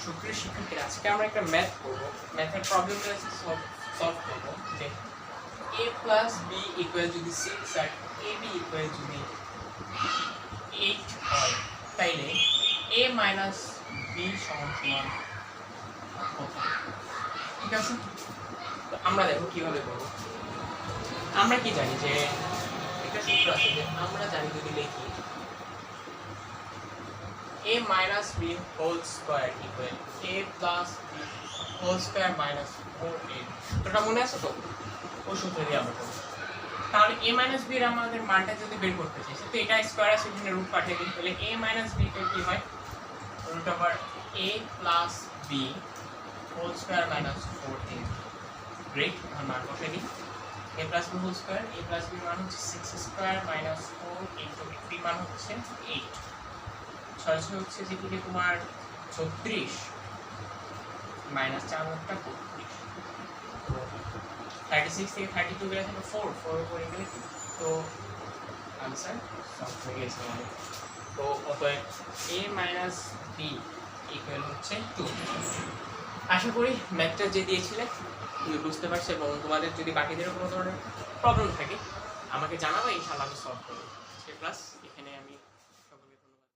সুপ্রিয় শিক্ষার্থীরা, আজকে আমরা একটা ম্যাথ করবো। ম্যাথের প্রবলেমটা সলভ করবো যে a প্লাস বি ইকুয়াল যদি 6 আর ab ইকুয়াল যদি 8 হয়, তাইলে a মাইনাস বি সমান সমান কত? ঠিক আছে, তো আমরা দেখো কিভাবে করবো। আমরা কি জানি যে একটা সূত্র আছে যে আমরা জানি যদি লিখি a minus b whole square equal a plus b whole square minus 4a, তোটা মনে আছে তো? ওই সূত্র দিয়ে আমরা করব। তাহলে a minus b এর আমাদের মানটা যদি বের করতে চাই, তো এটা স্কয়ার আছে, এখানে রুট কাটিয়ে দিই, তাহলে a minus b এর কি হয়? Root over a plus b whole square minus 4a। Great, আমরা মান বসে দিই। a plus b whole square, a plus b মান হচ্ছে 6 square minus 4 into b মান হচ্ছে 8। 6 হচ্ছে যেদিকে তোমার 36 মাইনাস 4 হচ্ছে 32, 36 থেকে 32 গেলে থাকে 4 উপরে গেলে 2, তো आंसर সলভ হয়ে গেছে আমাদের। তো অতএব a মাইনাস b ইকুয়াল হচ্ছে 2। আশা করি ম্যাথটা যে দিয়েছিলে তুমি বুঝতে পারছো, এবং তোমাদের যদি বাকিদের কোনো ধরনের প্রবলেম থাকে আমাকে জানাবে, ইনশাআল্লাহ আমি সলভ করব। আজকে ক্লাস এখানে আমি